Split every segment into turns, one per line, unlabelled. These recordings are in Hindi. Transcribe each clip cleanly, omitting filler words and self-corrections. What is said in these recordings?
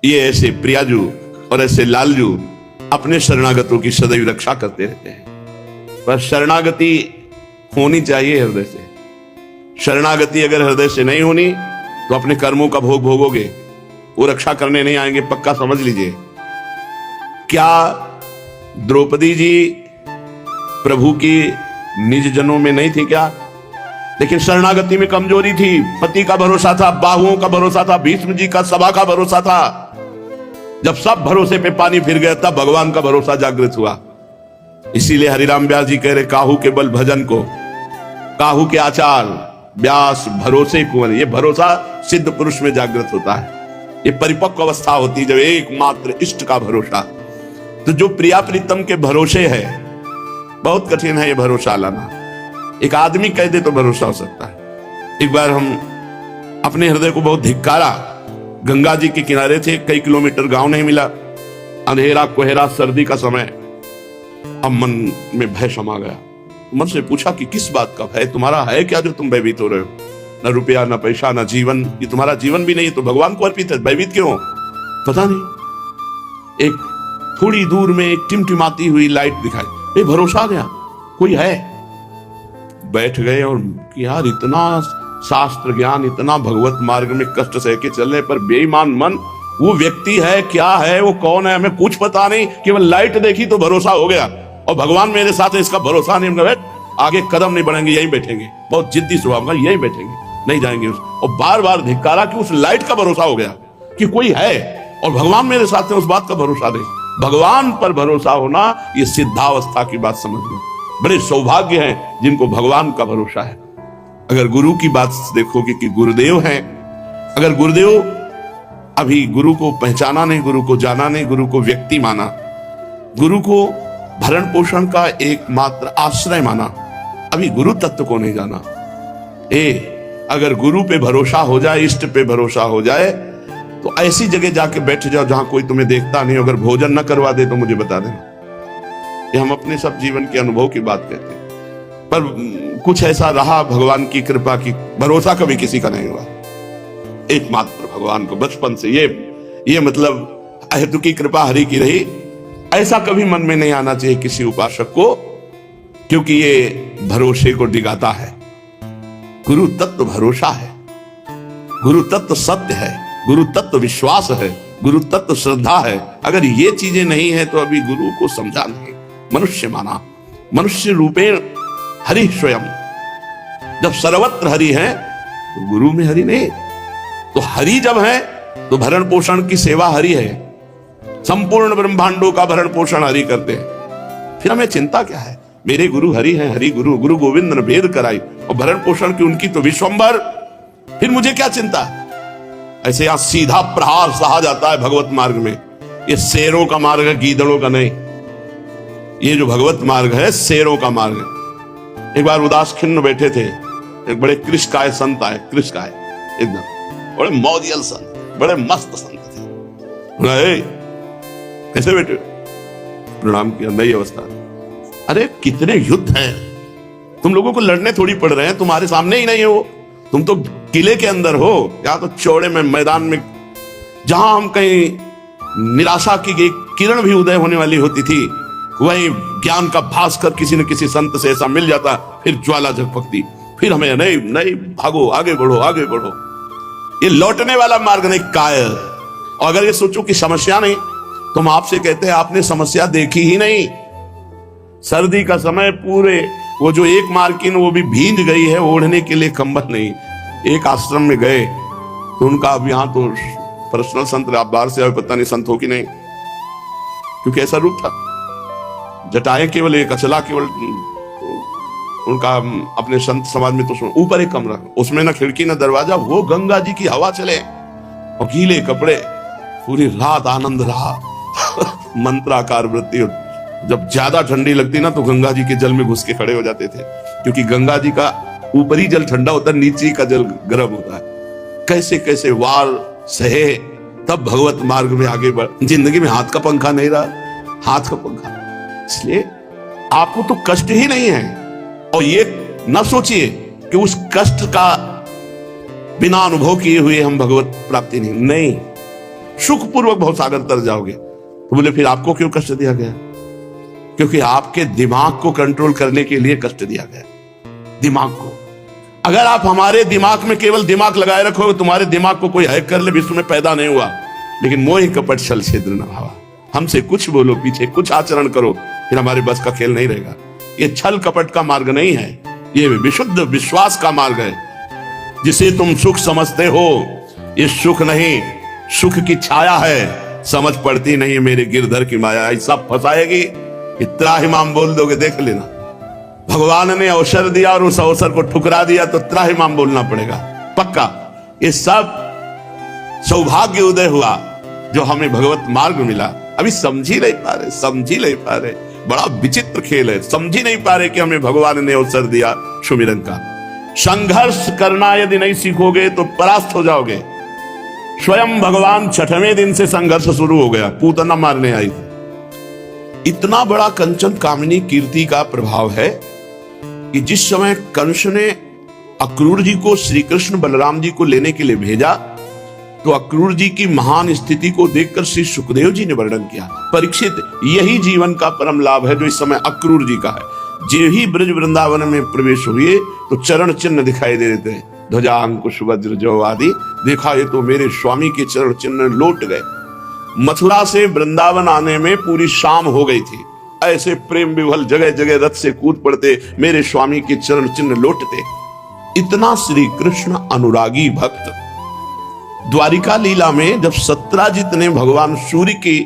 ये ऐसे प्रियाजू और ऐसे लालजू अपने शरणागतों की सदैव रक्षा करते रहते हैं। पर शरणागति होनी चाहिए हृदय से। शरणागति अगर हृदय से नहीं होनी तो अपने कर्मों का भोग भोगोगे, वो रक्षा करने नहीं आएंगे, पक्का समझ लीजिए। क्या द्रौपदी जी प्रभु की निज जनों में नहीं थी क्या? लेकिन शरणागति में कमजोरी थी। पति का भरोसा था, बाहुओं का भरोसा था, भीष्म जी का सभा का भरोसा था। जब सब भरोसे पे पानी फिर गया तब भगवान का भरोसा जागृत हुआ। इसीलिए हरिराम व्यास जी कह रहे, काहू के बल भजन को, काहू के आचार व्यास भरोसे कुंवर। ये भरोसा सिद्ध पुरुष में जागृत होता है। ये परिपक्व अवस्था होती है जब एकमात्र इष्ट का भरोसा। तो जो प्रिया प्रीतम के भरोसे है, बहुत कठिन है ये भरोसा लाना। एक आदमी कह दे तो भरोसा हो सकता है। एक बार हम अपने हृदय को बहुत धिक्कारा। गंगा जी के किनारे थे, कई किलोमीटर गांव नहीं मिला, अंधेरा कोहरा, सर्दी का समय। अब मन में भय समा गया। मन से पूछा कि किस बात का भय तुम्हारा है क्या जो तुम भयभीत हो रहे हो? न रुपया, न पैसा, न जीवन। ये तुम्हारा जीवन भी नहीं, तो भगवान को अर्पित है, भयभीत क्यों? पता नहीं। एक थोड़ी दूर में एक टिमटिमाती हुई लाइट दिखाई, ये भरोसा आ गया कोई है। बैठ गए और यार इतना शास्त्र ज्ञान, इतना भगवत मार्ग में कष्ट सह के चलने पर बेईमान मन, वो व्यक्ति है क्या है, वो कौन है, हमें कुछ पता नहीं, केवल लाइट देखी तो भरोसा हो गया। और भगवान मेरे साथ है, इसका भरोसा नहीं। बैठ आगे कदम नहीं बढ़ेंगे, यहीं बैठेंगे। बहुत जिद्दी स्वभाव का, यहीं बैठेंगे, नहीं जाएंगे। और बार बार धिक्कारा कि उस लाइट का भरोसा हो गया कि कोई है और भगवान मेरे साथ है, उस बात का भरोसा नहीं। भगवान पर भरोसा होना ये सिद्धावस्था की बात समझ लो। बड़े सौभाग्य हैं जिनको भगवान का भरोसा है। अगर गुरु की बात देखोगे कि गुरुदेव हैं, अगर गुरुदेव अभी गुरु को पहचाना नहीं, गुरु को जाना नहीं, गुरु को व्यक्ति माना, गुरु को भरण पोषण का एकमात्र आश्रय माना, अभी गुरु तत्व को नहीं जाना। अगर गुरु पे भरोसा हो जाए, इष्ट पे भरोसा हो जाए, तो ऐसी जगह जाके बैठ जाओ जहां कोई तुम्हें देखता नहीं। अगर भोजन न करवा दे तो मुझे बता देना। ये हम अपने सब जीवन के अनुभव की बात कहते हैं। पर कुछ ऐसा रहा भगवान की कृपा की, भरोसा कभी किसी का नहीं हुआ, एकमात्र भगवान को बचपन से। ये मतलब अहेतु की कृपा हरि की रही, ऐसा कभी मन में नहीं आना चाहिए किसी उपासक को, क्योंकि ये भरोसे को डिगाता है। गुरु तत्व भरोसा है, गुरु तत्व सत्य है, गुरु तत्व विश्वास है, गुरु तत्व श्रद्धा है। अगर ये चीजें नहीं है तो अभी गुरु को समझा नहीं, मनुष्य माना। मनुष्य रूपेण हरि स्वयं। जब सर्वत्र हरि है तो गुरु में हरि नहीं। तो हरि जब है तो भरण पोषण की सेवा हरि है। संपूर्ण ब्रह्मांडों का भरण पोषण हरि करते हैं। फिर हमें चिंता क्या है? मेरे गुरु हरि हैं, हरि गुरु, गुरु गोविंद ने भेद कराई और भरण पोषण की उनकी तो विश्वंभर। फिर मुझे क्या चिंता? ऐसे यहां सीधा प्रहार सहा जाता है भगवत मार्ग में। ये शेरों का मार्ग है, गीदड़ों का नहीं। ये जो भगवत मार्ग है शेरों का मार्ग है। एक बार उदास खिन्न बैठे थे, एक बड़े कृष्णकाय संत आए, कृष्णकाय एकदम बड़े मौजियल संत, बड़े मस्त संत थे। कैसे बैठे? प्रणाम किया, नई अवस्था। अरे कितने युद्ध हैं, तुम लोगों को लड़ने थोड़ी पड़ रहे हैं, तुम्हारे सामने ही नहीं हो। तुम तो किले के अंदर हो, या तो चौड़े में मैदान में, जहां हम कहीं निराशा की एक किरण भी उदय होने वाली होती थी, वही ज्ञान का भास्कर किसी न किसी संत से ऐसा मिल जाता, फिर ज्वाला झपकती, फिर हमें नहीं नहीं भागो, आगे बढ़ो, आगे बढ़ो। ये लौटने वाला मार्ग नहीं, कायर। और अगर ये सोचो कि समस्या नहीं, तो हम आपसे कहते हैं आपने समस्या देखी ही नहीं। सर्दी का समय, पूरे वो जो एक मार्किन वो भी भींज गई है, ओढ़ने के लिए कंबल नहीं। एक आश्रम में गए तो उनका, अब यहां तो पर्सनल संत, आप बाहर से आए, पता नहीं संत हो कि नहीं, क्योंकि ऐसा रूप था। जटाएं केवल एक, अचला केवल उनका। अपने संत समाज में तो ऊपर एक कमरा, उसमें ना खिड़की ना दरवाजा, वो गंगा जी की हवा चले और गीले कपड़े, पूरी रात आनंद रहा। मंत्राकार वृत्ति। जब ज्यादा ठंडी लगती ना तो गंगा जी के जल में घुस के खड़े हो जाते थे, क्योंकि गंगा जी का ऊपरी जल ठंडा होता है, नीचे का जल गर्म होता है। कैसे कैसे वार सहे, तब भगवत मार्ग में आगे बढ़। जिंदगी में हाथ का पंखा नहीं रहा, हाथ का पंखा। इसलिए आपको तो कष्ट ही नहीं है, और ये न सोचिए कि उस कष्ट का बिना अनुभव किए हुए हम भगवत प्राप्ति नहीं। सुखपूर्वक भवसागर तर जाओगे। तो बोले फिर आपको क्यों कष्ट दिया गया? क्योंकि आपके दिमाग को कंट्रोल करने के लिए कष्ट दिया गया। दिमाग को, अगर आप हमारे दिमाग में केवल दिमाग लगाए रखोगे, तुम्हारे दिमाग को कोई हैक कर ले, विश्व में पैदा नहीं हुआ। लेकिन मोह कपट छल छिद्र न भावा, हमसे कुछ बोलो, पीछे कुछ आचरण करो, फिर हमारे बस का खेल नहीं रहेगा। ये छल कपट का मार्ग नहीं है, ये विशुद्ध विश्वास का मार्ग है। जिसे तुम सुख समझते हो, ये सुख नहीं, सुख की छाया है। समझ पड़ती नहीं मेरे गिरधर की माया, ऐसा फंसाएगी, इतना हिमाम बोल दोगे, देख लेना। भगवान ने अवसर दिया और उस अवसर को ठुकरा दिया तो त्राहिमाम बोलना पड़ेगा पक्का। ये सब सौभाग्य उदय हुआ जो हमें भगवत मार्ग मिला। अभी समझ ही नहीं पा रहे, समझ ही नहीं पा रहे। बड़ा विचित्र खेल है, समझ ही नहीं पा रहे कि हमें भगवान ने अवसर दिया सुमिरन का। संघर्ष करना यदि नहीं सीखोगे तो परास्त हो जाओगे। स्वयं भगवान 6वें दिन से संघर्ष शुरू हो गया, पूतना मारने आई थी। इतना बड़ा कंचन कामिनी कीर्ति का प्रभाव है कि जिस समय कंस ने अक्रूर जी को श्री कृष्ण बलराम जी को लेने के लिए भेजा, तो अक्रूर जी की महान स्थिति को देखकर श्री सुखदेव जी ने वर्णन किया, परीक्षित यही जीवन का परम लाभ है जो इस समय अक्रूर जी का है। जे ही ब्रज वृंदावन में प्रवेश हुए तो चरण चिन्ह दिखाई दे रहे थे, ध्वजा अंकुश वज्र जौ आदि देखा। ये तो मेरे स्वामी के चरण चिन्ह लौट गए। मथुरा से वृंदावन आने में पूरी शाम हो गई थी। ऐसे प्रेम विभल जगह जगह रथ से कूद पड़ते, मेरे स्वामी के चरण चिन्ह लौटते। इतना श्री कृष्ण अनुरागी भक्त। द्वारिका लीला में जब सत्राजित ने भगवान सूर्य की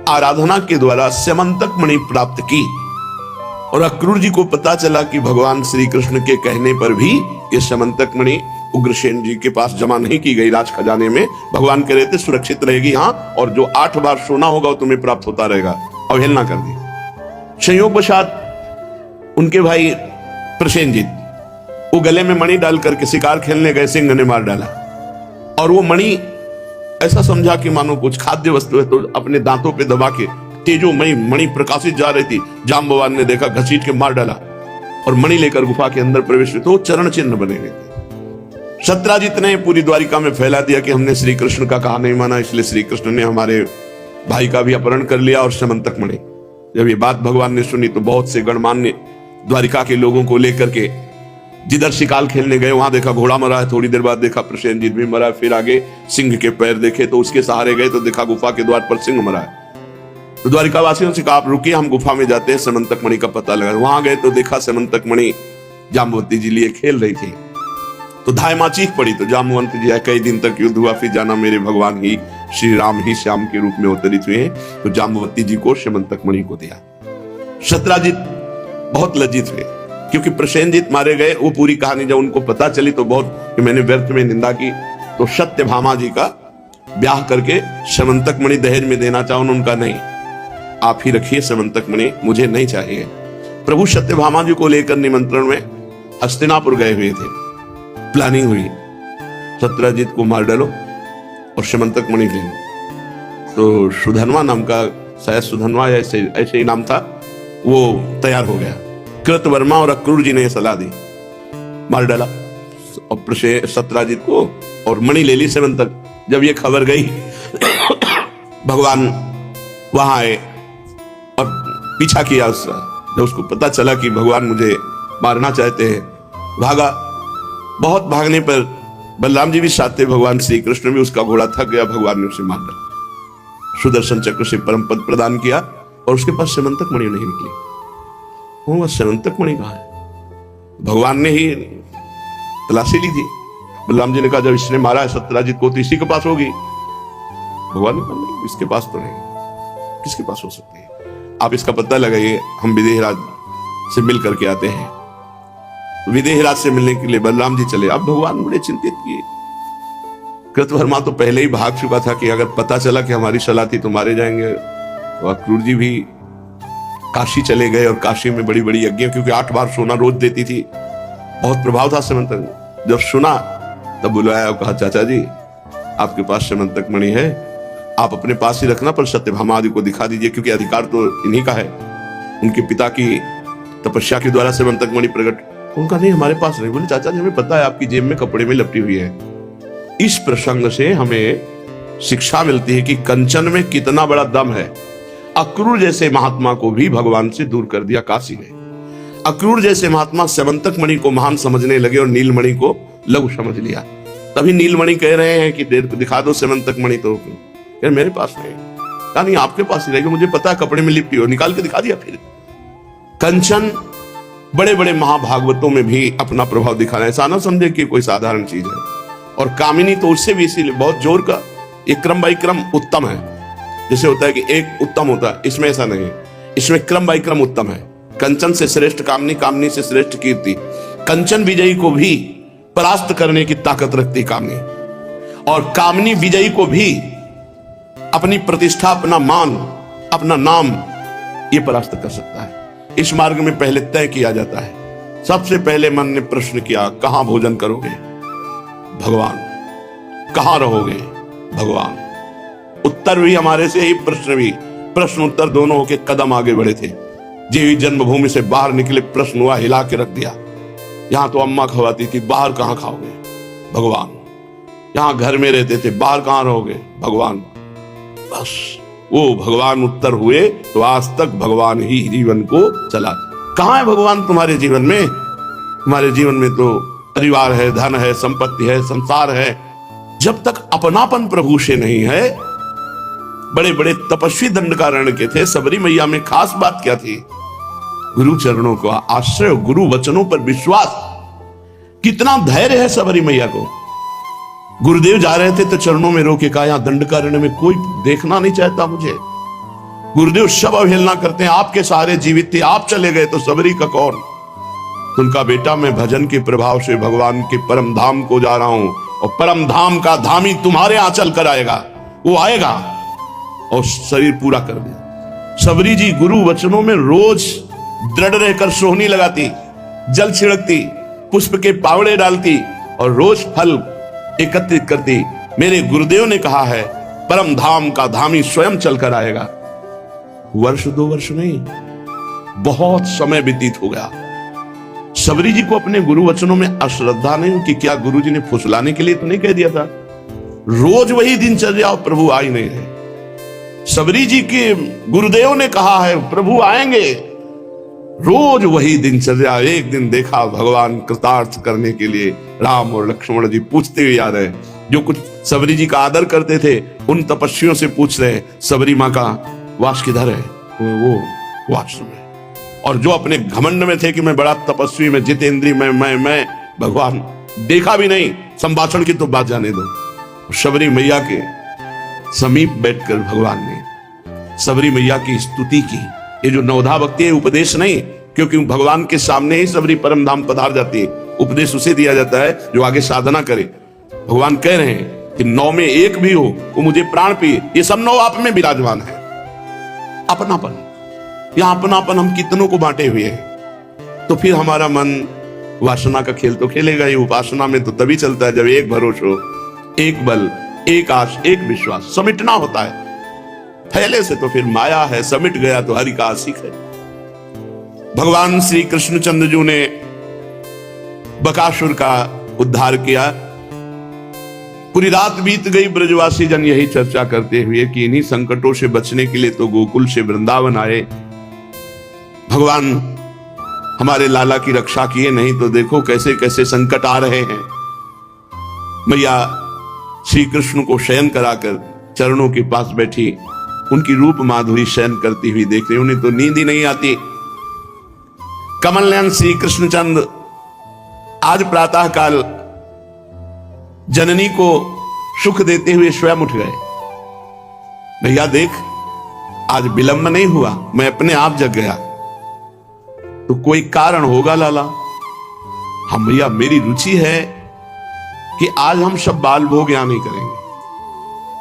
आराधना के द्वारा स्यमंतक मणि प्राप्त की और अक्रूर जी को पता चला कि भगवान श्री कृष्ण के कहने पर भी ये स्यमंतक मणि उग्रसेन जी के पास जमा नहीं की गई राज खजाने में, भगवान कह रहे थे सुरक्षित रहेगी, हाँ, और जो 8 बार सोना होगा वो तुम्हें प्राप्त होता रहेगा। अवहेलना कर दी। संयोगवशात उनके भाई प्रसेनजीत वो गले में मणि डाल करके शिकार खेलने गए, सिंह ने मार डाला। और वो मणि ऐसा समझा कि मानो कुछ खाद्य वस्तु है, तो अपने दांतों पे दबा के तेजोमयी मणि प्रकाशित जा रही थी, जाम्बवान ने देखा, घसीट के मार डाला और मणि लेकर गुफा के अंदर प्रवेश हुए। तो वो चरण चिन्ह बने हुए थे। सत्राजित ने पूरी द्वारिका में फैला दिया कि हमने श्री कृष्ण का कहा नहीं माना, इसलिए श्री कृष्ण ने हमारे भाई का भी अपहरण कर लिया और स्यमंतक मणि। जब ये बात भगवान ने सुनी तो बहुत से गणमान्य द्वारिका के लोगों को लेकर के जिधर शिकार खेलने गए, वहां देखा घोड़ा मरा है, थोड़ी देर बाद देखा प्रसेनजीत भी मरा है, फिर आगे सिंह के पैर देखे तो उसके सहारे गए तो देखा गुफा के द्वार पर सिंह मरा है। तो द्वारिका वासियों से कहा आप रुकिए, हम गुफा में जाते हैं, स्यमंतक मणि का पता लगा। वहां गए तो देखा स्यमंतक मणि जाम्बवती जी लिए खेल रही थी। तो धाय मां चीख पड़ी, तो जाम्बवती जी कई दिन तक युद्ध हुआ, फिर जाना मेरे भगवान ही श्री राम ही श्याम के रूप में अवतरित हुए हैं। तो जाम्बवती जी को स्यमंतक मणि को दिया। सत्राजित बहुत लज्जित हुए क्योंकि प्रसेनजीत मारे गए। वो पूरी कहानी जब उनको पता चली तो बहुत कि मैंने व्यर्थ में निंदा की। तो सत्यभामा जी का ब्याह करके स्यमंतक मणि दहेज में देना चाहो, उनका नहीं, आप ही रखिए स्यमंतक मणि, मुझे नहीं चाहिए। प्रभु सत्यभामा जी को लेकर निमंत्रण में हस्तिनापुर गए हुए थे। प्लानिंग हुई, सत्राजित को मार डालो और स्यमंतक मणि ले लो। तो सुधनवा नाम का, शायद सुधनवा या ऐसे ही नाम था, वो तैयार हो गया। कृतवर्मा और अक्रूर जी ने सलाह दी, मार डाला और सत्राजित को और मणि ले ली स्यमंतक। जब ये खबर गई भगवान वहां आए और पीछा किया उसका। जब उसको पता चला कि भगवान मुझे मारना चाहते हैं, भागा। बहुत भागने पर बलराम जी भी साथ थे, भगवान श्री कृष्ण भी, उसका घोड़ा थक गया, भगवान ने उसे मार डाला। सुदर्शन चक्र से परम पद प्रदान किया और उसके पास स्यमंतक मणि नहीं निकली। वो स्यमंतक मणि कहाँ है? भगवान ने ही तलाशी ली थी। बलराम जी ने कहा जब इसने मारा है सत्राजित को तो इसी के पास होगी। भगवान ने कहा नहीं, इसके पास तो नहीं, किसके पास हो सकती है? आप इसका पता लगाइए, हम विदेहराज से मिल करके आते हैं। विदेहराज से मिलने के लिए बलराम जी चले। अब भगवान बड़े चिंतित किए। कृतवर्मा तो पहले ही भाग चुका था कि अगर पता चला कि हमारी सलाह थी तो मारे जाएंगे। तो अक्रूर जी भी काशी चले गए और काशी में बड़ी बड़ी यज्ञ, क्योंकि 8 बार सोना रोज देती थी, बहुत प्रभाव था स्यमंतक में। जब सुना तब बुलाया और कहा चाचा जी आपके पास स्यमंतक मणि है, आप अपने पास ही रखना, पर सत्यभामा आदि को दिखा दीजिए, क्योंकि अधिकार तो इन्हीं का है। उनके पिता की तपस्या के द्वारा स्यमंतक मणि प्रकट। उनका नहीं, हमारे पास नहीं। बोले चाचा जी हमें पता है आपकी जेब में कपड़े में लपटी हुई है। इस प्रसंग से हमें शिक्षा मिलती है कि कंचन में कितना बड़ा दम है। अक्रूर जैसे महात्मा को भी भगवान से दूर कर दिया काशी ने। अक्रूर जैसे महात्मा स्यवंतक मणि को महान समझने लगे और नीलमणि को लघु समझ लिया। तभी नीलमणि कह रहे हैं कि दिखा दो स्यवंतक मणि, तो मेरे पास नहीं। कहा नहीं, आपके पास ही रहेगी, मुझे पता है कपड़े में लिपटी हो। निकाल के दिखा दिया। फिर कंचन बड़े बड़े महाभागवतों में भी अपना प्रभाव दिखा रहे हैं। ऐसा ना समझे कि कोई साधारण चीज है। और कामिनी तो उससे भी इसीलिए बहुत जोर का, एक क्रम बाई क्रम उत्तम है। जैसे होता है कि एक उत्तम होता है, इसमें ऐसा नहीं है। इसमें क्रम बाई क्रम उत्तम है। कंचन से श्रेष्ठ कामनी, कामनी से श्रेष्ठ कीर्ति। कंचन विजयी को भी परास्त करने की ताकत रखती कामनी, और कामनी विजयी को भी अपनी प्रतिष्ठा, अपना मान, अपना नाम ये परास्त कर सकता है। इस मार्ग में पहले तय किया जाता है। सबसे पहले मन ने प्रश्न किया, कहां भोजन करोगे? भगवान। कहां रहोगे? भगवान। उत्तर भी हमारे से ही, प्रश्न भी। प्रश्न उत्तर दोनों होके कदम आगे बढ़े थे। जीवी जन्मभूमि से बाहर निकले, प्रश्न हुआ, हिला के रख दिया। यहां तो अम्मा खवाती थी, बाहर कहां खाओगे? भगवान। यहां घर में रहते थे, बाहर कहां रहोगे? भगवान। बस वो भगवान उत्तर हुए, तो आज तक भगवान ही जीवन को चला। कहां है भगवान तुम्हारे जीवन में? तुम्हारे जीवन में तो परिवार है, धन है, संपत्ति है, संसार है। जब तक अपनापन प्रभु से नहीं है। बड़े बड़े तपस्वी दंडकारण्य के थे। सबरी मैया में खास बात क्या थी? गुरु चरणों का आश्रय, गुरु वचनों पर विश्वास। कितना धैर्य है सबरी मैया को। गुरुदेव जा रहे थे तो चरणों में रोके कहा, यहां दंडकारण्य में कोई देखना नहीं चाहता मुझे। गुरुदेव सब अवहेलना करते हैं, आपके सहारे जीवित थे, आप चले गए तो सबरी का कौन? उनका बेटा, मैं भजन के प्रभाव से भगवान के परम धाम को जा रहा हूं, और परम धाम का धामी तुम्हारे यहां चल कर आएगा। वो आएगा और शरीर पूरा कर दिया। सबरी जी गुरु वचनों में रोज दृढ़ रहकर सोहनी लगाती, जल छिड़कती, पुष्प के पावड़े डालती और रोज फल एकत्रित करती। मेरे गुरुदेव ने कहा है परम धाम का धामी स्वयं चलकर आएगा। वर्ष 2 वर्ष नहीं, बहुत समय व्यतीत हो गया। सबरी जी को अपने गुरु वचनों में अश्रद्धा नहीं कि क्या गुरु जी ने फुसलाने के लिए तो नहीं कह दिया था? रोज वही दिनचर्या और प्रभु आ ही नहीं रहे। सबरी जी के गुरुदेव ने कहा है प्रभु आएंगे, रोज वही दिनचर्या। एक दिन देखा भगवान कृतार्थ करने के लिए राम और लक्ष्मण जी पूछते हुए आ रहे, जो कुछ सबरी जी का आदर करते थे उन तपस्वियों से पूछ रहे, सबरी माँ का वास किधर है? वो आश्रम है। और जो अपने घमंड में थे कि मैं बड़ा तपस्वी, मैं जितेंद्री, मैं भगवान देखा भी नहीं, संभाषण की तो बात जाने दो। सबरी मैया के समीप बैठकर भगवान ने सबरी मैया की स्तुति की। ये जो नवधा भक्ति है उपदेश नहीं, क्योंकि भगवान के सामने ही सबरी परम धाम पधार जाती है। उपदेश उसे दिया जाता है जो आगे साधना करे। भगवान कह रहे हैं कि 9 में 1 भी हो वो मुझे प्राण पिए। ये सब 9 आप में विराजमान है। अपनापन, यहां अपनापन हम कितनों को बांटे हुए हैं। तो फिर हमारा मन वासना का खेल तो खेलेगा ही। उपासना में तो तभी चलता है जब एक भरोसा हो, एक बल, एक आश, एक विश्वास। समिटना होता है। फैले से तो फिर माया है, समिट गया तो हरि का आशिक है। भगवान श्री कृष्णचंद्र जी ने बकासुर का उद्धार किया। पूरी रात बीत गई, ब्रजवासी जन यही चर्चा करते हुए कि इन्हीं संकटों से बचने के लिए तो गोकुल से वृंदावन आए। भगवान हमारे लाला की रक्षा किए, नहीं तो देखो कैसे कैसे संकट आ रहे हैं। मैया श्री कृष्ण को शयन कराकर चरणों के पास बैठी, उनकी रूप माधुरी शयन करती हुई देख रही। उन्हें तो नींद ही नहीं आती। कमल नयन श्री कृष्णचंद्र आज प्रातः काल जननी को सुख देते हुए स्वयं उठ गए। भैया देख, आज विलंब नहीं हुआ, मैं अपने आप जग गया। तो कोई कारण होगा लाला। हम भैया, मेरी रुचि है कि आज हम सब बाल भोग यहां नहीं करेंगे।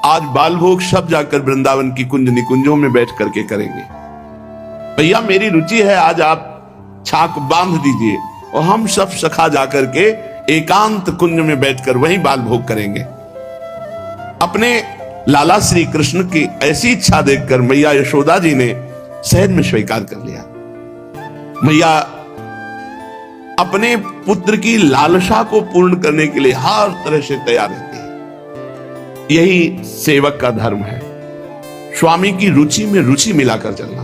आज बाल भोग सब जाकर वृंदावन की कुंज निकुंजों में बैठ करके करेंगे। भैया मेरी रुचि है, आज आप छाक बांध दीजिए और हम सब सखा जाकर के एकांत कुंज में बैठकर वहीं बाल भोग करेंगे। अपने लाला श्री कृष्ण की ऐसी इच्छा देखकर मैया यशोदा जी ने सहज में स्वीकार कर लिया। मैया अपने पुत्र की लालसा को पूर्ण करने के लिए हर तरह से तैयार रहती है। यही सेवक का धर्म है, स्वामी की रुचि में रुचि मिलाकर चलना।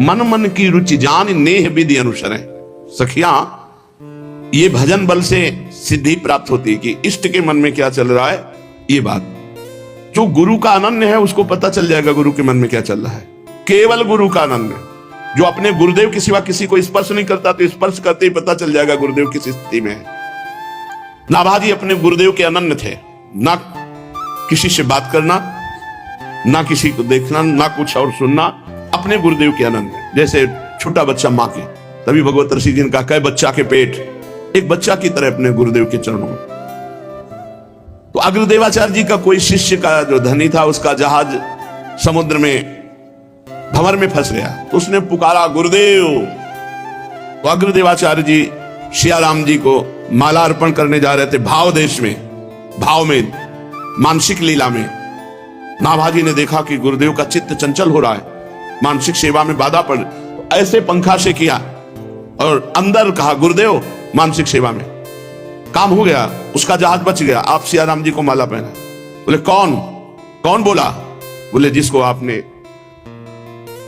मन मन की रुचि जान नेह विधि अनुसरें। सखियां, ये भजन बल से सिद्धि प्राप्त होती है कि इष्ट के मन में क्या चल रहा है। ये बात जो गुरु का अनन्य है उसको पता चल जाएगा गुरु के मन में क्या चल रहा है। केवल गुरु का अनन्य, जो अपने गुरुदेव के सिवा किसी को स्पर्श नहीं करता, तो स्पर्श करते ही पता चल जाएगा गुरुदेव किस स्थिति में है। नाभाजी अपने गुरुदेव के अनन्य थे, ना किसी से बात करना, ना किसी को देखना, ना कुछ और सुनना, अपने गुरुदेव के अनन्य। जैसे छोटा बच्चा मां के, तभी भगवत ऋषि जी ने कहा, कहे बच्चा के पेट, एक बच्चा की तरह अपने गुरुदेव के चरणों में। तो अग्रदेवाचार्य जी का कोई शिष्य का जो धनी था, उसका जहाज समुद्र में भंवर में फंस गया, तो उसने पुकारा गुरुदेव। तो अग्रदेवाचार्य जी सियाराम जी को माला अर्पण करने जा रहे थे, भाव देश में, भाव में, मानसिक लीला में। नाभाजी ने देखा कि गुरुदेव का चित्त चंचल हो रहा है, मानसिक सेवा में बाधा पड़, तो ऐसे पंखा से किया और अंदर कहा गुरुदेव मानसिक सेवा में। काम हो गया, उसका जहाज बच गया। आप सियाराम जी को माला पहना। बोले कौन? कौन बोला? बोले जिसको आपने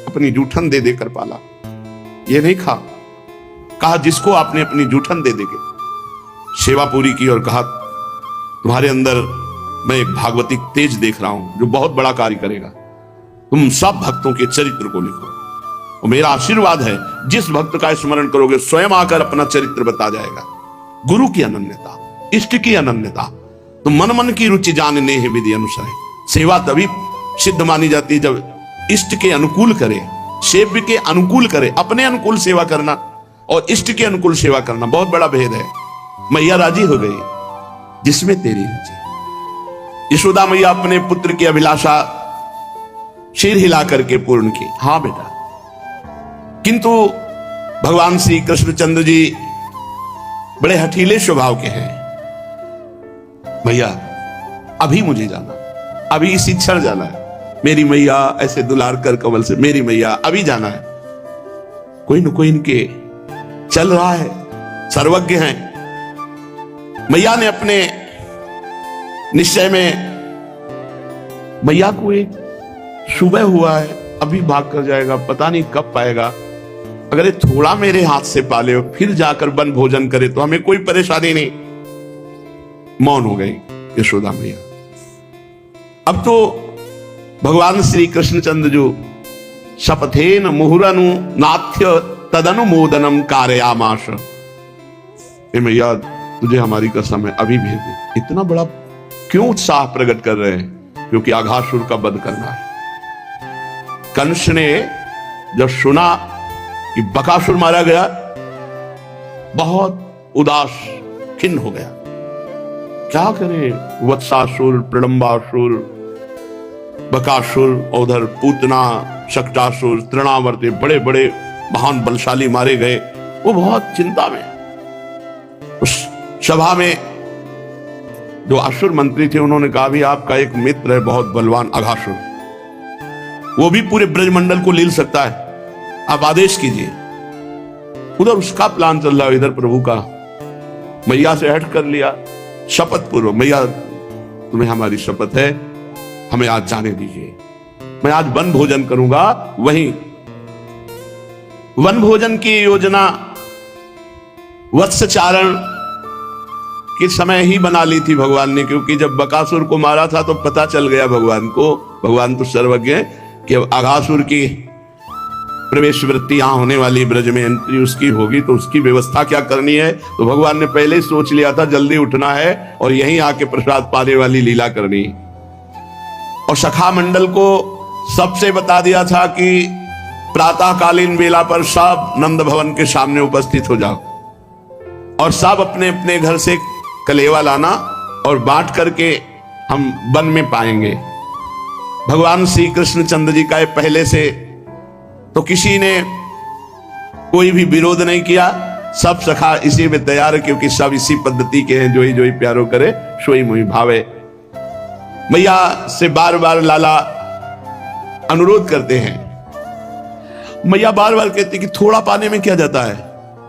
अपनी जूठन दे देकर पाला। ये नहीं कहा जिसको आपने अपनी जूठन दे देकर सेवा पूरी की, और कहा तुम्हारे अंदर मैं एक भागवतिक तेज देख रहा हूं जो बहुत बड़ा कार्य करेगा। तुम सब भक्तों के चरित्र को लिखो, और मेरा आशीर्वाद है जिस भक्त का स्मरण करोगे स्वयं आकर अपना चरित्र बता जाएगा। गुरु की अनन्यता, इष्ट की अनन्यता। तो मन मन की रुचि जानने है विधि अनुसार। सेवा तभी सिद्ध मानी जाती है जब इष्ट के अनुकूल करे, सेव्य के अनुकूल करे। अपने अनुकूल सेवा करना और इष्ट के अनुकूल सेवा करना बहुत बड़ा भेद है। मैया राजी हो गई जिसमें तेरी रुचि। यशोदा मैया अपने पुत्र की अभिलाषा सिर हिला करके पूर्ण की, हां बेटा। किंतु भगवान श्री कृष्णचंद्र जी बड़े हठीले स्वभाव के हैं। भैया अभी मुझे जाना, अभी इसी क्षण जाना है। मेरी मैया ऐसे दुलार कर कमल से, मेरी मैया अभी जाना है। कोई न कोई इनके चल रहा है, सर्वज्ञ हैं। मैया ने अपने निश्चय में, मैया को एक सुबह हुआ है, अभी भाग कर जाएगा, पता नहीं कब पाएगा। अगर ये थोड़ा मेरे हाथ से पाले हो फिर जाकर वन भोजन करे तो हमें कोई परेशानी नहीं। मौन हो गई यशोदा मैया। अब तो भगवान श्री कृष्णचंद्र जो शपथेन मुहुरनु नाथ्य तदनुमोदनम कारयामाश। मैया तुझे हमारी कसम है, अभी भेज दे। इतना बड़ा क्यों उत्साह प्रकट कर रहे हैं? क्योंकि अघासुर का वध करना है। कंस ने जब सुना कि बकासुर मारा गया, बहुत उदास खिन्न हो गया। क्या करे? वत्सासुर, प्रलंबासुर, बकासुर, उधर पूतना, शक्टासुर, तृणावर्ती, बड़े बड़े महान बलशाली मारे गए। वो बहुत चिंता में। उस सभा में जो असुर मंत्री थे उन्होंने कहा, भी आपका एक मित्र है बहुत बलवान अघासुर, वो भी पूरे ब्रजमंडल को लील सकता है, आप आदेश कीजिए। उधर उसका प्लान चल रहा है, इधर प्रभु का। मैया से हट कर लिया शपथ पूर्वक, मैया तुम्हें हमारी शपथ है, हमें आज जाने दीजिए। मैं आज वन भोजन करूंगा। वहीं वन भोजन की योजना वत्सचारण के समय ही बना ली थी भगवान ने, क्योंकि जब बकासुर को मारा था तो पता चल गया भगवान को, भगवान तो सर्वज्ञ है, कि अब अघासुर की प्रवेश वृत्ति यहां होने वाली, ब्रज में एंट्री उसकी होगी, तो उसकी व्यवस्था क्या करनी है। तो भगवान ने पहले ही सोच लिया था जल्दी उठना है और यहीं आके प्रसाद पाने वाली लीला करनी। और सखा मंडल को सबसे बता दिया था कि प्रातःकालीन वेला पर सब नंद भवन के सामने उपस्थित हो जाओ, और सब अपने अपने घर से कलेवा लाना और बांट करके हम वन में पाएंगे। भगवान श्री कृष्णचंद्र जी का पहले से तो किसी ने कोई भी विरोध नहीं किया, सब सखा इसी में तैयार है, क्योंकि सब इसी पद्धति के हैं, जोई जोई प्यारो करे सोई मोई भावे। मैया से बार बार लाला अनुरोध करते हैं। मैया बार बार कहती कि थोड़ा पाने में क्या जाता है,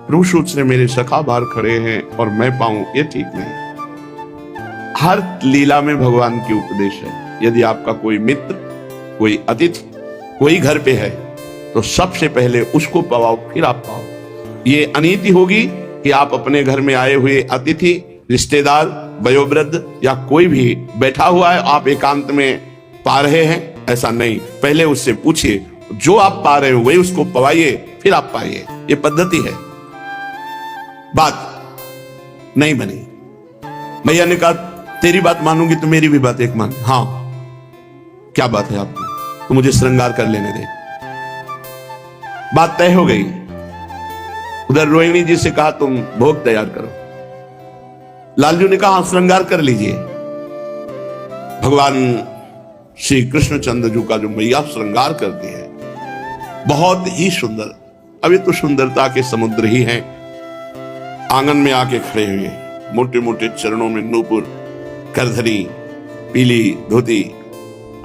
प्रभु सोच रहे मेरे सखा बाहर खड़े हैं और मैं पाऊं, ये ठीक नहीं। हर लीला में भगवान की उपदेश है। यदि आपका कोई मित्र, कोई अतिथि, कोई घर पे है तो सबसे पहले उसको पवाओ, फिर आप पाओ। ये अनीति होगी कि आप अपने घर में आए हुए अतिथि, रिश्तेदार, वयोवृद्ध या कोई भी बैठा हुआ है, आप एकांत में पा रहे हैं, ऐसा नहीं। पहले उससे पूछिए, जो आप पा रहे हो वही उसको पवाइए, फिर आप पाइए। ये पद्धति है। बात नहीं बनी। भैया ने कहा तेरी बात मानूंगी तो मेरी भी बात एक मान। हाँ, क्या बात है आपकी? तो मुझे श्रृंगार कर लेने दे। बात तय हो गई। उधर रोहिणी जी से कहा तुम भोग तैयार करो। लालजू ने कहा श्रृंगार कर लीजिए। भगवान श्री कृष्णचंद्र जी का जो मैया श्रृंगार करती है बहुत ही सुंदर। अभी तो सुंदरता के समुद्र ही हैं। आंगन में आके खड़े हुए, मोटे मोटे चरणों में नूपुर, करधरी, पीली धोती,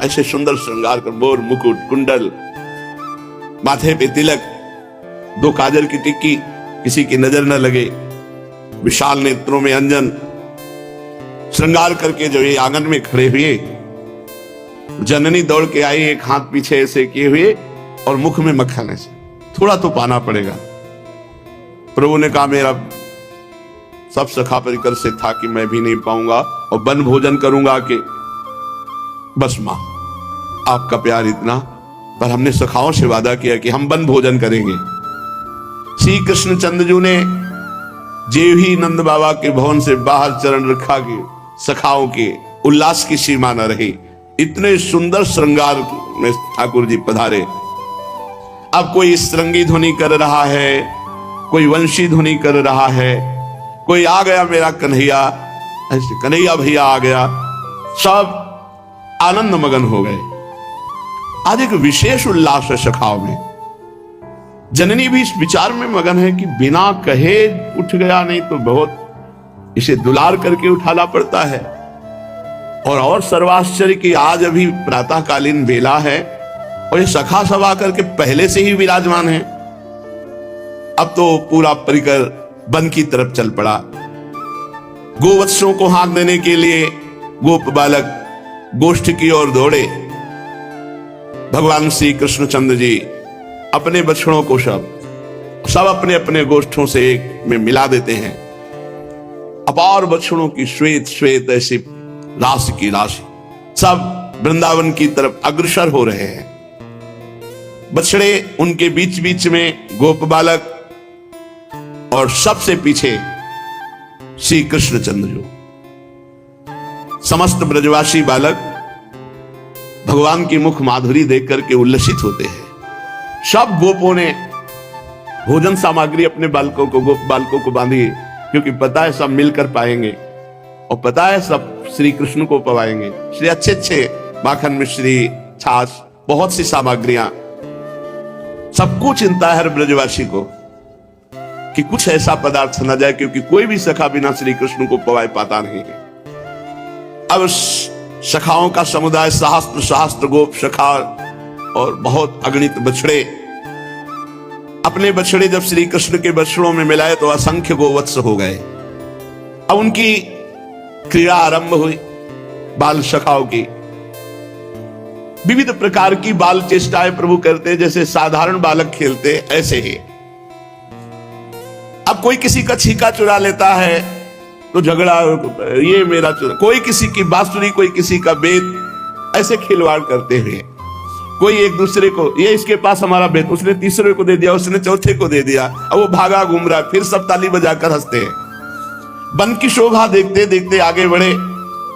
ऐसे सुंदर श्रृंगार कर, बोर, मुकुट, कुंडल, माथे पे तिलक, 2 काजल की टिक्की, किसी की नजर न लगे, विशाल नेत्रों में अंजन, श्रृंगार करके जो ये आंगन में खड़े हुए, जननी दौड़ के आई, एक हाथ पीछे ऐसे किए हुए और मुख में मक्खन ऐसे। थोड़ा तो पाना पड़ेगा। प्रभु ने कहा मेरा सब सखा परिकर से था कि मैं भी नहीं पाऊंगा और वन भोजन करूंगा कि बस मां आपका प्यार इतना, पर हमने सखाओं से वादा किया कि हम वन भोजन करेंगे। श्री कृष्णचंद्र जी ने जेव ही नंद बाबा के भवन से बाहर चरण रखा कि सखाओं के उल्लास की सीमा न रही। इतने सुंदर श्रृंगार में ठाकुर जी पधारे। अब कोई श्रृंगी ध्वनि कर रहा है, कोई वंशी ध्वनि कर रहा है, कोई आ गया मेरा कन्हैया, ऐसे कन्हैया भैया आ गया। सब आनंद मगन हो गए। आज एक विशेष उल्लास है सखाओं में। जननी भी इस विचार में मगन है कि बिना कहे उठ गया, नहीं तो बहुत इसे दुलार करके उठाना पड़ता है। और सर्वाश्चर्य की आज अभी प्रातःकालीन बेला है और ये सखा सभा करके पहले से ही विराजमान है। अब तो पूरा परिकर वन की तरफ चल पड़ा। गोवत्सों को हाँक देने के लिए गोप बालक गोष्ठ की ओर दौड़े। भगवान श्री कृष्णचंद्र जी अपने बछड़ों को सब अपने अपने गोष्ठों से एक में मिला देते हैं। अपार बछड़ों की श्वेत श्वेत ऐसी राशि की राशि सब वृंदावन की तरफ अग्रसर हो रहे हैं। बछड़े, उनके बीच बीच में गोप बालक और सबसे पीछे श्री कृष्णचंद्र जी। समस्त ब्रजवासी बालक भगवान की मुख माधुरी देख करके उल्लसित होते हैं। सब गोपों ने भोजन सामग्री अपने बालकों को, गोप बालकों को बांधी, क्योंकि पता है सब मिलकर पाएंगे और पता है सब श्री कृष्ण को पवाएंगे। श्री अच्छे अच्छे माखन मिश्री, छाछ, बहुत सी सामग्रियां। सबको चिंता है हर ब्रजवासी को कि कुछ ऐसा पदार्थ न जाए, क्योंकि कोई भी सखा बिना श्री कृष्ण को पवाए पाता नहीं है। अब सखाओं का समुदाय सहस्त्र सहस्त्र गोप सखा और बहुत अगणित बछड़े, अपने बछड़े जब श्री कृष्ण के बछड़ों में मिलाए तो असंख्य गोवत्स हो गए। अब उनकी क्रीड़ा आरंभ हुई बाल सखाओं की। विविध प्रकार की बाल चेष्टाएं प्रभु करते, जैसे साधारण बालक खेलते ऐसे ही। अब कोई किसी का छीका चुरा लेता है तो झगड़ा, ये मेरा चुरा, कोई किसी की बांसुरी, कोई किसी का बेत, ऐसे खिलवाड़ करते हुए कोई एक दूसरे को, ये इसके पास हमारा बेत, उसने तीसरे को दे दिया, उसने चौथे को दे दिया, अब वो भागा घूम रहा है, फिर सब ताली बजाकर हंसते हैं। वन की शोभा देखते देखते आगे बढ़े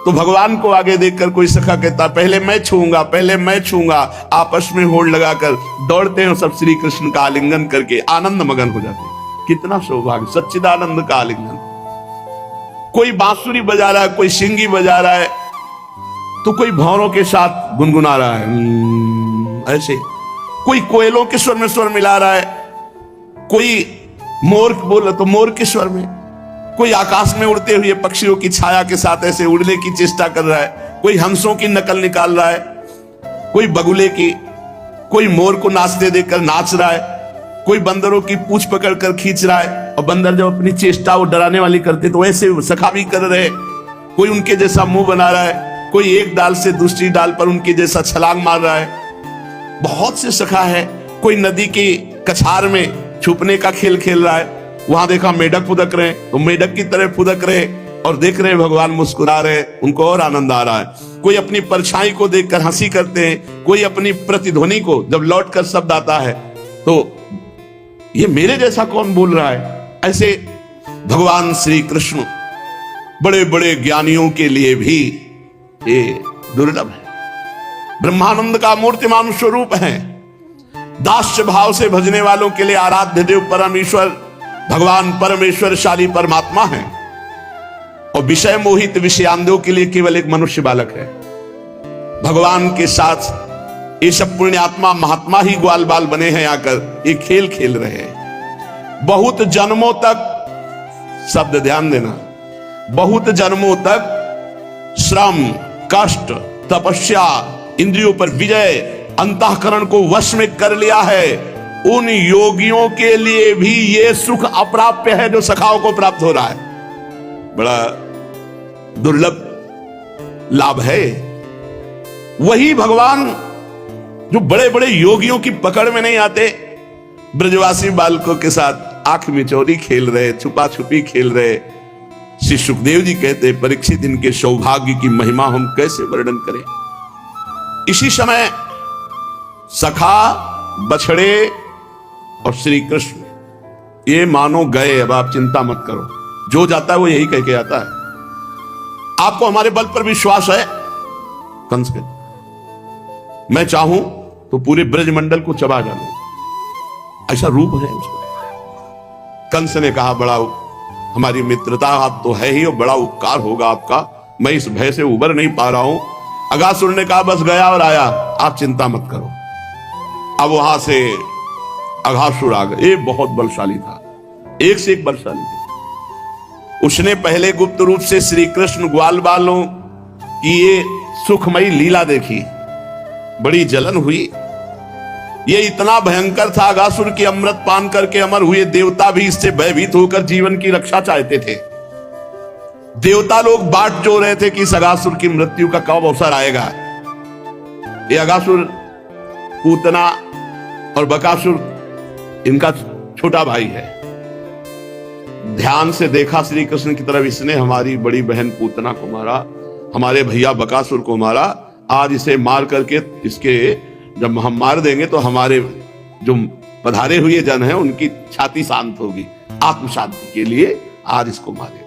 तो भगवान को आगे देखकर कोई सखा कहता पहले मैं छूंगा, पहले मैं छूंगा। आपस में होड़ लगाकर दौड़ते हैं, सब श्री कृष्ण का आलिंगन करके आनंद मगन हो जाते हैं। कितना सौभाग्य, सच्चिदानंद का आलिंगन। कोई बांसुरी बजा रहा है, कोई सिंगी बजा रहा है, तो कोई भौरों के साथ गुनगुना रहा है ऐसे, कोई कोयलों के स्वर में स्वर मिला रहा है, कोई मोर बोल तो मोर के स्वर में, कोई आकाश में उड़ते हुए पक्षियों की छाया के साथ ऐसे उड़ने की चेष्टा कर रहा है, कोई हंसों की नकल निकाल रहा है, कोई बगुले की, कोई मोर को नाचते देखकर नाच रहा है, कोई बंदरों की पूंछ पकड़कर खींच रहा है। और बंदर जब अपनी चेष्टा वो डराने वाली करते तो ऐसे सखा भी कर रहे। कोई उनके जैसा मुंह बना रहा है, कोई एक डाल से दूसरी डाल पर उनके जैसा छलांग मार रहा है। बहुत से सखा है, कोई नदी की कछार में छुपने का खेल खेल रहा है, वहां देखा मेढक फुदक रहे तो मेढक की तरह फुदक रहे और देख रहे भगवान मुस्कुरा रहे, उनको और आनंद आ रहा है। कोई अपनी परछाई को देखकर हंसी करते हैं, कोई अपनी प्रतिध्वनि को, जब लौट कर शब्द आता है तो ये मेरे जैसा कौन बोल रहा है। ऐसे भगवान श्री कृष्ण बड़े बड़े ज्ञानियों के लिए भी ये दुर्लभ है। ब्रह्मानंद का मूर्तिमान स्वरूप है, दास्य भाव से भजने वालों के लिए आराध्य देव परमेश्वर भगवान परमेश्वरशाली परमात्मा है, और विषय मोहित विषयांधों के लिए केवल एक मनुष्य बालक है। भगवान के साथ ये सब पुण्यात्मा महात्मा ही ग्वाल बाल बने हैं, आकर ये खेल खेल रहे हैं। बहुत जन्मों तक, शब्द ध्यान देना, बहुत जन्मों तक श्रम, कष्ट, तपस्या, इंद्रियों पर विजय, अंतःकरण को वश में कर लिया है। उन योगियों के लिए भी ये सुख अप्राप्य है जो सखाओं को प्राप्त हो रहा है। बड़ा दुर्लभ लाभ है। वही भगवान जो बड़े बड़े योगियों की पकड़ में नहीं आते, ब्रजवासी बालकों के साथ आंख मिचौली खेल रहे, छुपा छुपी खेल रहे। श्री सुखदेव जी कहते, परीक्षित इनके सौभाग्य की महिमा हम कैसे वर्णन करें। इसी समय सखा, बछड़े और श्री कृष्ण ये मानो गए, अब आप चिंता मत करो, जो जाता है वो यही कह के आता है। आपको हमारे बल पर विश्वास है? कंस के, मैं चाहूं तो पूरे ब्रजमंडल को चबा डालूं, ऐसा रूप है उसका। कंस ने कहा, बड़ा हमारी मित्रता आप तो है ही और बड़ा उपकार होगा आपका, मैं इस भय से उबर नहीं पा रहा हूं। अगासुर ने कहा, बस गया और आया, आप चिंता मत करो। अब वहां से अघासुर आ गए। ये बहुत बलशाली था, एक से एक बलशाली था। उसने पहले गुप्त रूप से श्री कृष्ण ग्वाल बालों की ये सुखमयी लीला देखी, बड़ी जलन हुई। ये इतना भयंकर था, अघासुर की अमृत पान करके अमर हुए देवता भी इससे भयभीत होकर जीवन की रक्षा चाहते थे। देवता लोग बाट जो रहे थे कि इस अघासुर की मृत्यु का कब अवसर आएगा। ये अघासुर पूतना और बकासुर इनका छोटा भाई है। ध्यान से देखा श्री कृष्ण की तरफ, इसने हमारी बड़ी बहन पूतना को मारा, हमारे भैया बकासुर को मारा। आज इसे मार करके इसके जब हम मार देंगे तो हमारे जो पधारे हुए जन हैं उनकी छाती शांत होगी। आत्म शांति के लिए आज इसको मारे।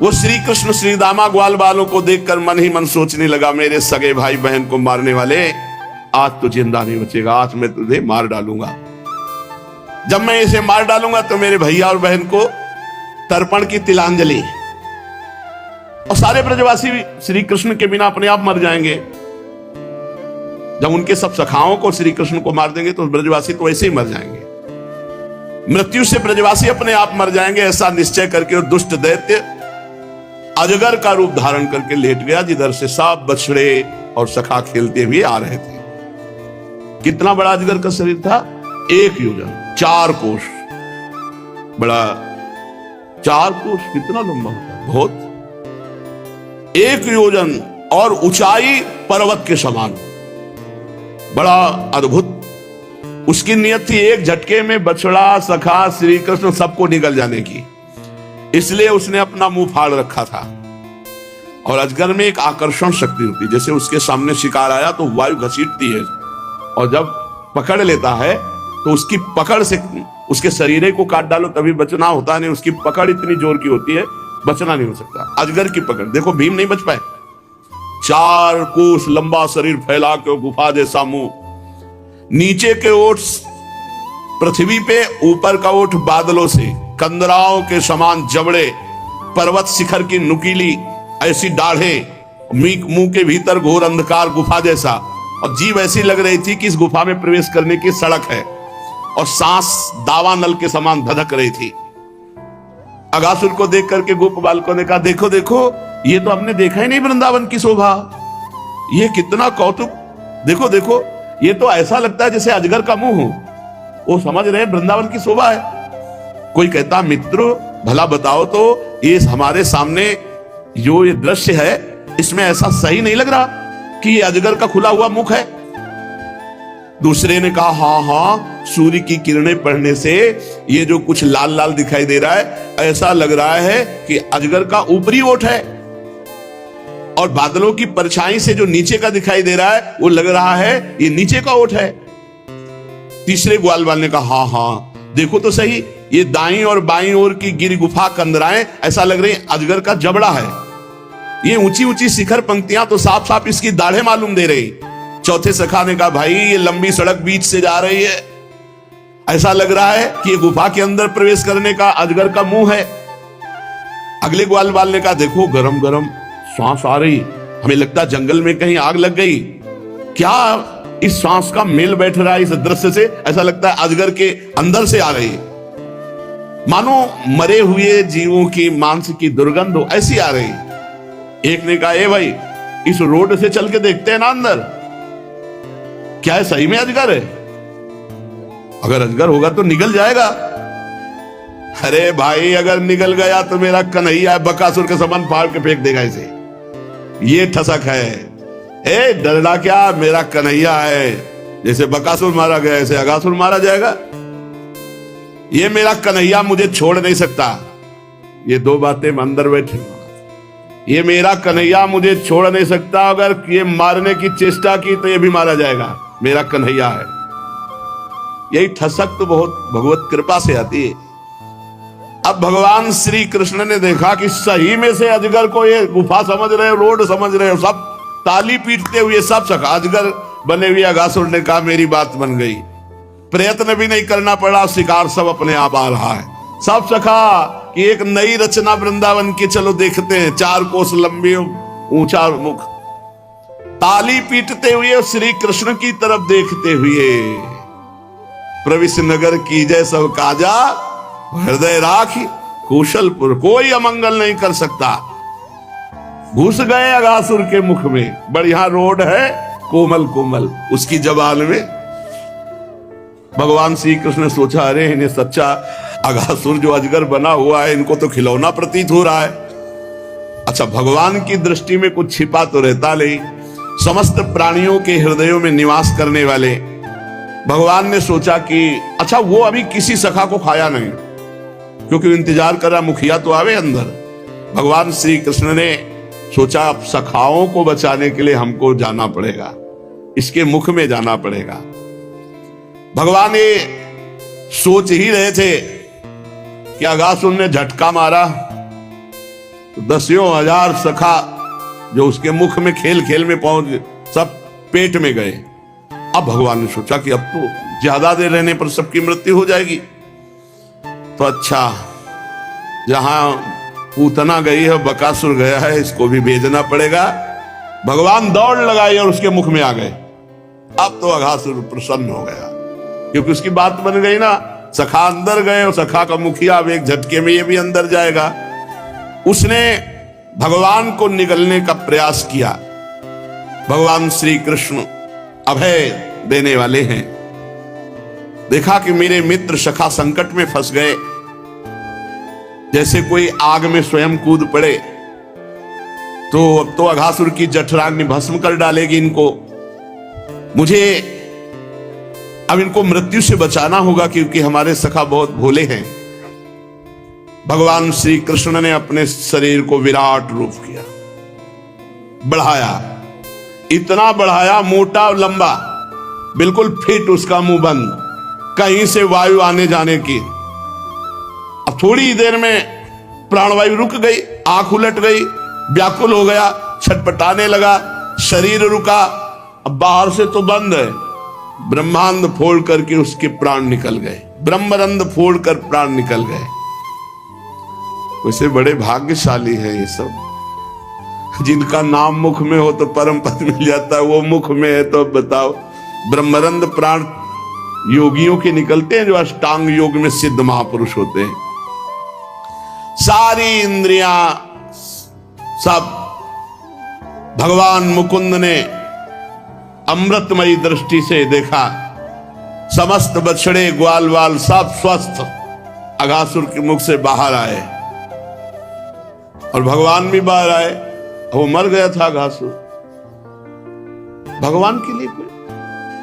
वो श्री कृष्ण श्री दामा ग्वाल बालों को देखकर मन ही मन सोचने लगा, मेरे सगे भाई बहन को मारने वाले, आज तो जिंदा नहीं बचेगा, आज मैं तुझे मार डालूंगा। जब मैं इसे मार डालूंगा तो मेरे भैया और बहन को तर्पण की तिलांजलि, और सारे ब्रजवासी श्री कृष्ण के बिना अपने आप मर जाएंगे। जब उनके सब सखाओं को श्री कृष्ण को मार देंगे तो ब्रजवासी तो ऐसे ही मर जाएंगे। मृत्यु से ब्रजवासी अपने आप मर जाएंगे, ऐसा निश्चय करके और दुष्ट दैत्य अजगर का रूप धारण करके लेट गया, जिधर से सब बछड़े और सखा खेलते हुए आ रहे थे। कितना बड़ा अजगर का शरीर था? 1 योजन 4 कोष बड़ा। 4 कोष कितना लंबा होता है? बहुत। 1 योजन और ऊंचाई पर्वत के समान, बड़ा अद्भुत। उसकी नियत थी एक झटके में बछड़ा, सखा, श्री कृष्ण सबको निगल जाने की, इसलिए उसने अपना मुंह फाड़ रखा था। और अजगर में एक आकर्षण शक्ति होती है, जैसे उसके सामने शिकार आया तो वायु घसीटती है, और जब पकड़ लेता है तो उसकी पकड़ से उसके शरीर को काट डालो तभी बचना होता नहीं, उसकी पकड़ इतनी जोर की होती है, बचना नहीं हो सकता। अजगर की पकड़ देखो, भीम नहीं बच पाए। 4 कोस लंबा शरीर फैला के, गुफा जैसा मुंह, नीचे के ओठ पृथ्वी पे, ऊपर का ओठ बादलों से, कंदराओं के समान जबड़े, पर्वत शिखर की नुकीली ऐसी दाढ़े, मुंह के भीतर घोर अंधकार गुफा जैसा, और जीभ ऐसी लग रही थी कि इस गुफा में प्रवेश करने की सड़क है, और सांस दावा नल के समान धधक रही थी। अघासुर को देख करके गोप बालकों ने कहा, देखो देखो, ये तो हमने देखा ही नहीं वृंदावन की शोभा, ये कितना कौतुक, देखो देखो, ये तो ऐसा लगता है जैसे अजगर का मुंह हो। वो समझ रहे वृंदावन की शोभा है। कोई कहता, मित्रों भला बताओ तो, ये हमारे सामने जो ये दृश्य है इसमें ऐसा सही नहीं लग रहा कि ये अजगर का खुला हुआ मुख है। दूसरे ने कहा हाँ हाँ, सूर्य की किरणें पड़ने से ये जो कुछ लाल लाल दिखाई दे रहा है, ऐसा लग रहा है कि अजगर का ऊपरी ओठ है, और बादलों की परछाई से जो नीचे का दिखाई दे रहा है वो लग रहा है ये नीचे का ओठ है। तीसरे ग्वालवाल ने कहा हाँ हाँ, देखो तो सही, ये दाईं और बाईं ओर की गिर गुफा कंदराएं ऐसा लग रही अजगर का जबड़ा है। ये ऊंची ऊंची शिखर पंक्तियां तो साफ साफ इसकी दाढ़ें मालूम दे रही। चौथे सखा ने कहा भाई ये लंबी सड़क बीच से जा रही है, ऐसा लग रहा है कि ये गुफा के अंदर प्रवेश करने का अजगर का मुंह है। अगले ग्वालवाल ने कहा देखो गरम गरम सांस आ रही, हमें लगता जंगल में कहीं आग लग गई। क्या इस सांस का मेल बैठ रहा है इस दृश्य से, ऐसा लगता है अजगर के अंदर से आ रही, मानो मरे हुए जीवों की मांस की दुर्गंध हो ऐसी आ रही। एक ने कहा ए भाई इस रोड से चल के देखते हैं ना अंदर, क्या है सही में अजगर है? अगर अजगर होगा तो निकल जाएगा। अरे भाई अगर निकल गया तो मेरा कन्हैया बकासुर के समान फाड़ के फेंक देगा इसे, ये ठसक है। ए डरना क्या, मेरा कन्हैया है, जैसे बकासुर मारा गया ऐसे अगासुर मारा जाएगा। ये मेरा कन्हैया मुझे छोड़ नहीं सकता। ये दो बातें अंदर बैठे, ये मेरा कन्हैया मुझे छोड़ नहीं सकता, अगर ये मारने की चेष्टा की तो ये भी मारा जाएगा, मेरा कन्हैया है। यही ठसक तो बहुत भगवत कृपा से आती है। अब भगवान श्री कृष्ण ने देखा कि सही में से अजगर को ये गुफा समझ रहे हो, रोड समझ रहे हो, सब ताली पीटते हुए सब सखा अजगर बने हुए अगासुर ने कहा मेरी बात बन गई, प्रयत्न भी नहीं करना पड़ा, शिकार सब अपने आप आ रहा है। सब सखा कि एक नई रचना वृंदावन की चलो देखते हैं, 4 कोस लंबी ऊंचा मुख, ताली पीटते हुए श्री कृष्ण की तरफ देखते हुए, प्रविश नगर कीजय सब काजा, हृदय राखी कौशलपुर, कोई अमंगल नहीं कर सकता। घुस गए अगासुर के मुख में, बढ़िया रोड है कोमल कोमल, उसकी जबान में भगवान श्री कृष्ण ने सोचा अरे इन्हें सच्चा अगासुर जो अजगर बना हुआ है इनको तो खिलौना प्रतीत हो रहा है। अच्छा भगवान की दृष्टि में कुछ छिपा तो रहता नहीं, समस्त प्राणियों के हृदयों में निवास करने वाले भगवान ने सोचा कि अच्छा वो अभी किसी सखा को खाया नहीं, क्योंकि इंतजार कर रहा मुखिया तो आवे अंदर। भगवान श्री कृष्ण ने सोचा अब सखाओं को बचाने के लिए हमको जाना पड़ेगा, इसके मुख में जाना पड़ेगा। भगवान ये सोच ही रहे थे कि अगासुर ने झटका मारा तो 10,000 सखा जो उसके मुख में खेल खेल में पहुंच सब पेट में गए। अब भगवान ने सोचा कि अब तो ज्यादा देर रहने पर सबकी मृत्यु हो जाएगी, तो अच्छा जहां पूतना गई है बकासुर गया है, इसको भी भेजना पड़ेगा। भगवान दौड़ लगाई और उसके मुख में आ गए। अब तो अगासुर प्रसन्न हो गया क्योंकि उसकी बात बन गई ना, सखा अंदर गए और सखा का मुखिया अब एक झटके में ये भी अंदर जाएगा। उसने भगवान को निगलने का प्रयास किया। भगवान श्री कृष्ण अभय देने वाले हैं। देखा कि मेरे मित्र सखा संकट में फंस गए, जैसे कोई आग में स्वयं कूद पड़े, तो अब तो अघासुर की जठराग्नि भस्म कर डालेगी इनको। मुझे अब इनको मृत्यु से बचाना होगा क्योंकि हमारे सखा बहुत भोले हैं। भगवान श्री कृष्ण ने अपने शरीर को विराट रूप किया, बढ़ाया, इतना बढ़ाया मोटा लंबा, बिल्कुल फिट उसका मुंह बंद, कहीं से वायु आने जाने की। अब थोड़ी देर में प्राणवायु रुक गई, आंख उलट गई, व्याकुल हो गया, छटपटाने लगा, शरीर रुका। अब बाहर से तो बंद है, ब्रह्मांड फोड़ करके उसके प्राण निकल गए, ब्रह्मरंध फोड़ कर प्राण निकल गए। वैसे बड़े भाग्यशाली है ये सब, जिनका नाम मुख में हो तो परम पद मिल जाता है, वो मुख में है तो बताओ। ब्रह्मरंध प्राण योगियों के निकलते हैं जो अष्टांग योग में सिद्ध महापुरुष होते हैं। सारी इंद्रियां सब भगवान मुकुंद ने अमृतमयी दृष्टि से देखा। समस्त बछड़े ग्वाल वाल सब स्वस्थ अघासुर के मुख से बाहर आए। और भगवान भी बाहर आए। वो मर गया था अघासुर। भगवान के लिए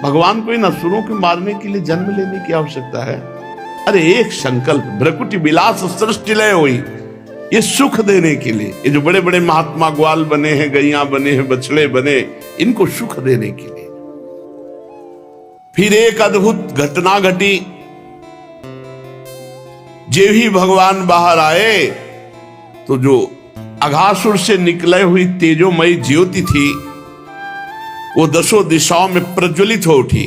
भगवान को इन असुरों को मारने के लिए जन्म लेने की आवश्यकता है? अरे एक संकल्प, भ्रकुटी विलास सृष्टि लय हुई, ये सुख देने के लिए। ये जो बड़े बड़े महात्मा ग्वाल बने हैं, गैया बने हैं, बछड़े बने, इनको सुख देने के लिए। फिर एक अद्भुत घटना घटी। जे ही भगवान बाहर आए तो जो अघासुर से निकले हुई तेजोमयी ज्योति थी वो दसों दिशाओं में प्रज्वलित हो उठी।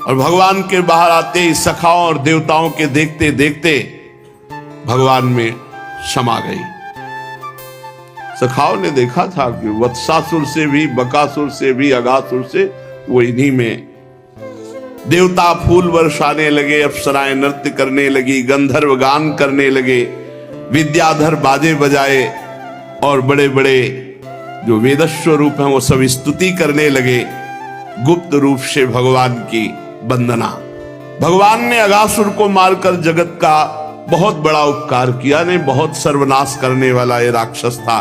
और भगवान के बाहर आते ही सखाओं और देवताओं के देखते देखते भगवान में समा गई। सखाओं ने देखा था कि वत्सासुर से भी, बकासुर से भी, अघासुर से, वो इन्हीं में। देवता फूल बरसाने लगे, अप्सराएं नृत्य करने लगी, गंधर्व गान करने लगे, विद्याधर बाजे बजाए और बड़े बड़े जो वेदस्व रूप हैं वो सब स्तुति करने लगे। गुप्त रूप से भगवान की वंदना। भगवान ने अघासुर को मारकर जगत का बहुत बड़ा उपकार किया। नहीं, बहुत सर्वनाश करने वाला ये राक्षस था।